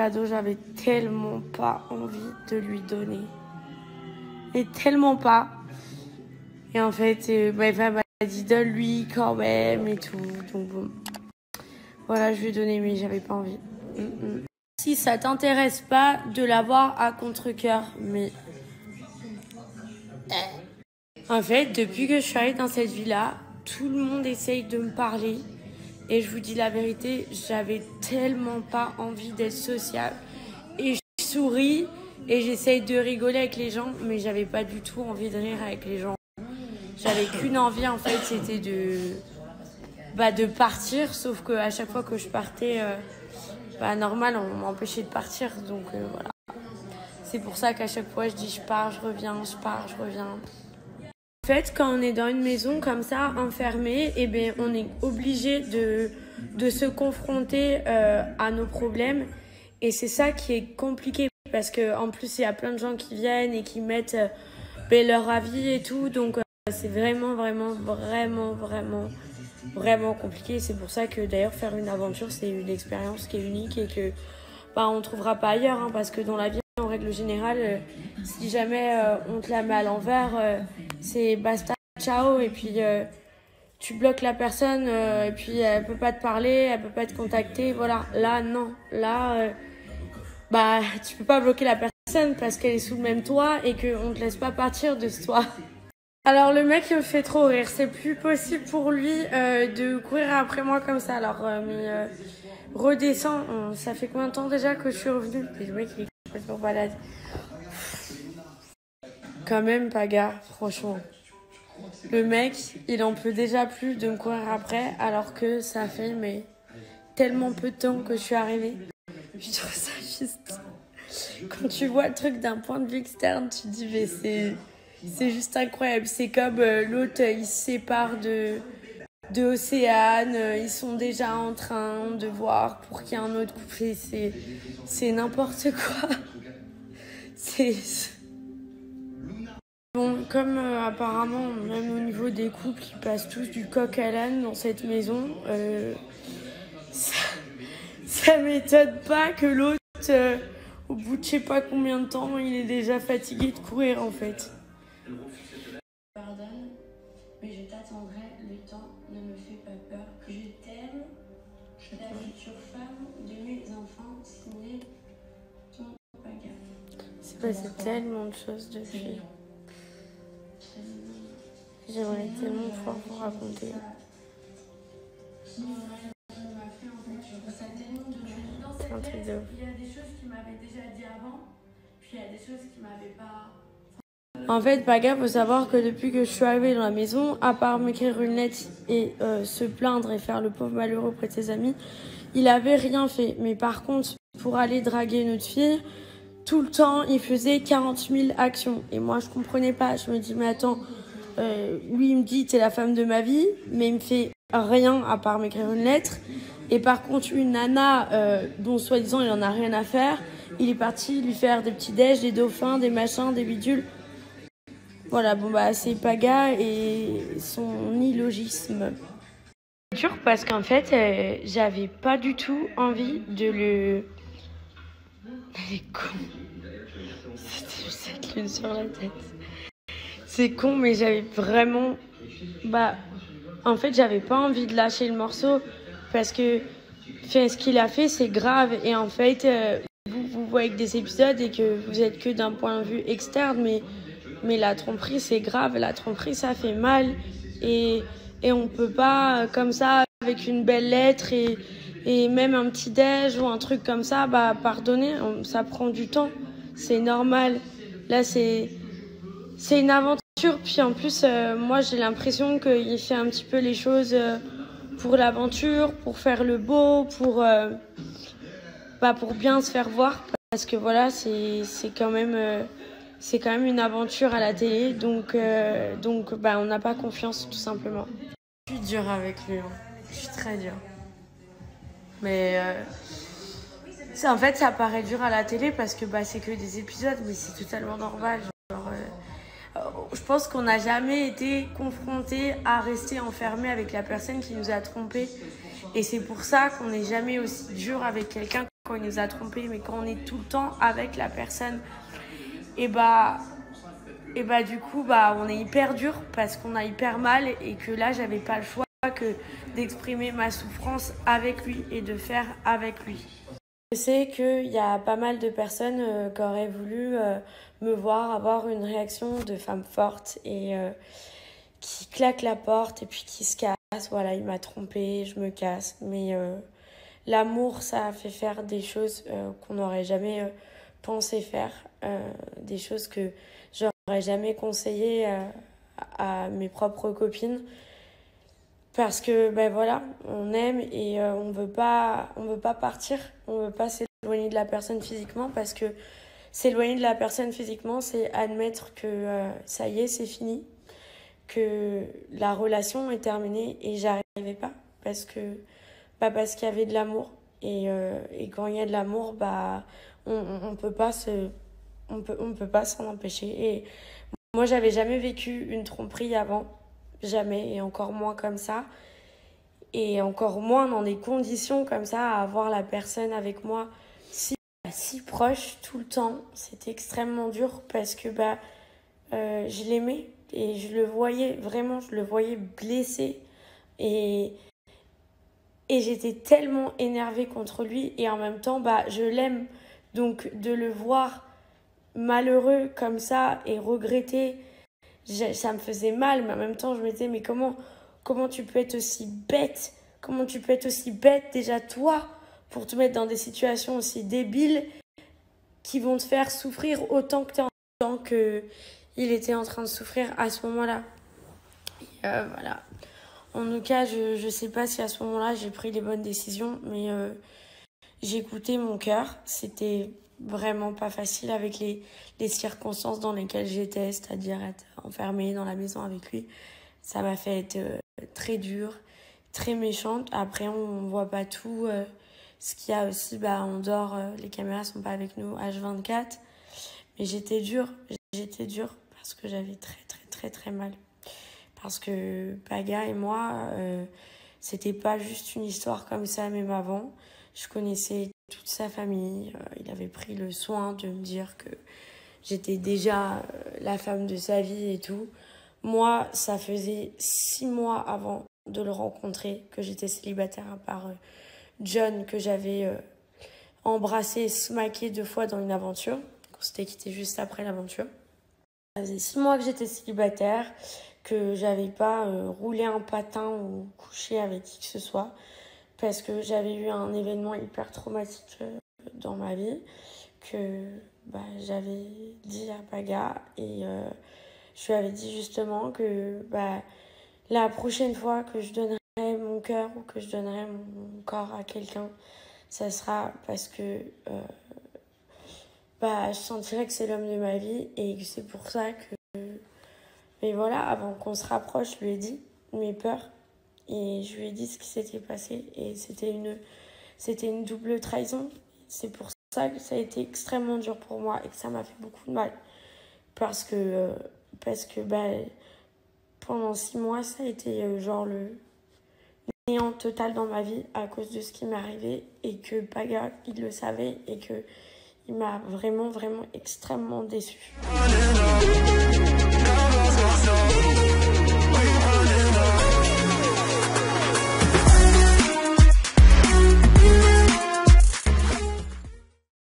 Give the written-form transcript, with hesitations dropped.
cadeau, j'avais tellement pas envie de lui donner. Et tellement pas. Et en fait, ma femme m'a dit donne-lui quand même et tout. Donc bon. Voilà, je lui ai donné, mais j'avais pas envie. Si ça t'intéresse pas de l'avoir à contre-cœur, mais... En fait, depuis que je suis arrivée dans cette vie-là, tout le monde essaye de me parler. Et je vous dis la vérité, j'avais tellement pas envie d'être sociable. Et je souris et j'essaye de rigoler avec les gens, mais j'avais pas du tout envie de rire avec les gens. J'avais qu'une envie, en fait, c'était de partir. Sauf qu'à chaque fois que je partais, normal, on m'empêchait de partir. Donc voilà. C'est pour ça qu'à chaque fois, je dis je pars, je reviens, je pars, je reviens. En fait, quand on est dans une maison comme ça, enfermée, eh bien, on est obligé de se confronter à nos problèmes. Et c'est ça qui est compliqué parce qu'en plus, il y a plein de gens qui viennent et qui mettent leur avis et tout. Donc, c'est vraiment compliqué. C'est pour ça que d'ailleurs, faire une aventure, c'est une expérience qui est unique et que on ne trouvera pas ailleurs. Hein, parce que dans la vie, en règle générale, si jamais on te la met à l'envers, c'est basta, ciao, et puis tu bloques la personne, et puis elle peut pas te parler, elle peut pas te contacter, voilà. Là, non. Là, tu peux pas bloquer la personne parce qu'elle est sous le même toit et qu'on te laisse pas partir de ce toit. Alors le mec, il me fait trop rire. C'est plus possible pour lui de courir après moi comme ça. Alors, redescends. Ça fait combien de temps déjà que je suis revenue? Et le mec, il est complètement balade. Quand même, Paga, franchement. Le mec, il en peut déjà plus de me courir après, alors que ça fait tellement peu de temps que je suis arrivée. Je trouve ça juste... Quand tu vois le truc d'un point de vue externe, tu te dis, mais c'est juste incroyable. C'est comme l'autre, il se sépare de Océane, ils sont déjà en train de voir pour qu'il y ait un autre couple. C'est n'importe quoi. Bon, comme apparemment, même au niveau des couples, ils passent tous du coq à l'âne dans cette maison, ça m'étonne pas que l'autre, au bout de je sais pas combien de temps, il est déjà fatigué de courir en fait. Pardonne, mais je t'attendrai, le temps ne me fait pas peur. Je t'aime, la future femme de mes enfants, signé ton Paga. C'est passé tellement de choses depuis. J'aimerais tellement pouvoir vous raconter. C'est un truc de ouf. Il y a des choses qui m'avaient déjà dit avant, puis il y a des choses qui m'avaient pas... En fait, Paga, faut savoir que depuis que je suis arrivée dans la maison, à part m'écrire une lettre et se plaindre et faire le pauvre malheureux auprès de ses amis, il avait rien fait. Mais par contre, pour aller draguer une autre fille, tout le temps, il faisait 40 000 actions. Et moi, je comprenais pas. Je me dis, mais attends, lui, il me dit, t'es la femme de ma vie, mais il me fait rien à part m'écrire une lettre. Et par contre, une nana dont soi-disant il en a rien à faire, il est parti lui faire des petits déj, des dauphins, des machins, des bidules. Voilà, bon c'est Paga et son illogisme. C'est dur parce qu'en fait, j'avais pas du tout envie de le... Elle est con. C'était cette lune sur la tête. C'est con, mais j'avais vraiment... en fait, j'avais pas envie de lâcher le morceau parce que ce qu'il a fait, c'est grave. Et en fait, vous voyez que des épisodes et que vous êtes que d'un point de vue externe, mais la tromperie, c'est grave. La tromperie, ça fait mal. Et on peut pas, comme ça, avec une belle lettre et même un petit déj ou un truc comme ça, pardonner, ça prend du temps. C'est normal. Là, c'est une aventure. Puis en plus, moi, j'ai l'impression qu'il fait un petit peu les choses pour l'aventure, pour faire le beau, pour bien se faire voir. Parce que voilà, c'est quand même une aventure à la télé. Donc on n'a pas confiance, tout simplement. Je suis dure avec lui. Hein. Je suis très dure. Mais en fait, ça paraît dur à la télé parce que c'est que des épisodes, mais c'est totalement normal. Je pense qu'on n'a jamais été confronté à rester enfermé avec la personne qui nous a trompés. Et c'est pour ça qu'on n'est jamais aussi dur avec quelqu'un quand il nous a trompés, mais quand on est tout le temps avec la personne, et bah du coup, on est hyper dur parce qu'on a hyper mal et que là, j'avais pas le choix que d'exprimer ma souffrance avec lui et de faire avec lui. Je sais qu'il y a pas mal de personnes qui auraient voulu me voir avoir une réaction de femme forte et qui claque la porte et puis qui se casse. Voilà, il m'a trompée, je me casse. Mais l'amour, ça fait faire des choses qu'on n'aurait jamais pensé faire, des choses que j'aurais jamais conseillé à mes propres copines. Parce que voilà, on aime et on veut pas partir, on veut pas s'éloigner de la personne physiquement parce que s'éloigner de la personne physiquement, c'est admettre que ça y est, c'est fini, que la relation est terminée et j'arrivais pas parce qu'il y avait de l'amour et quand il y a de l'amour, on peut pas s'en empêcher. Et moi, j'avais jamais vécu une tromperie avant. Jamais, et encore moins comme ça, et encore moins dans des conditions comme ça, à avoir la personne avec moi si proche tout le temps. C'était extrêmement dur parce que je l'aimais et je le voyais vraiment, je le voyais blessé et j'étais tellement énervée contre lui et en même temps je l'aime, donc de le voir malheureux comme ça et regretter, ça me faisait mal, mais en même temps, je me disais, mais comment tu peux être aussi bête? Comment tu peux être aussi bête, déjà toi, pour te mettre dans des situations aussi débiles qui vont te faire souffrir autant que qu'il était en train de souffrir à ce moment-là. Voilà. En tout cas, je sais pas si à ce moment-là, j'ai pris les bonnes décisions, mais j'ai écouté mon cœur. C'était vraiment pas facile avec les circonstances dans lesquelles j'étais, c'est-à-dire être enfermée dans la maison avec lui. Ça m'a fait être très dure, très méchante. Après, on voit pas tout. Ce qu'il y a aussi, on dort, les caméras sont pas avec nous H24. Mais j'étais dure parce que j'avais très très très très mal. Parce que Paga et moi, c'était pas juste une histoire comme ça, même avant. Je connaissais toute sa famille. Il avait pris le soin de me dire que j'étais déjà la femme de sa vie et tout. Moi, ça faisait 6 mois avant de le rencontrer que j'étais célibataire, à part John, que j'avais embrassé et smacké 2 fois dans une aventure. On s'était quitté juste après l'aventure. Ça faisait 6 mois que j'étais célibataire, que j'avais pas roulé un patin ou couché avec qui que ce soit. Parce que j'avais eu un événement hyper traumatique dans ma vie que j'avais dit à Paga et je lui avais dit justement que la prochaine fois que je donnerai mon cœur ou que je donnerai mon corps à quelqu'un, ça sera parce que je sentirai que c'est l'homme de ma vie et que c'est pour ça que... Mais voilà, avant qu'on se rapproche, je lui ai dit mes peurs. Et je lui ai dit ce qui s'était passé et c'était une double trahison. C'est pour ça que ça a été extrêmement dur pour moi et que ça m'a fait beaucoup de mal. Parce que pendant 6 mois, ça a été le néant total dans ma vie à cause de ce qui m'est arrivé et que Paga, il le savait et que il m'a vraiment, vraiment extrêmement déçue.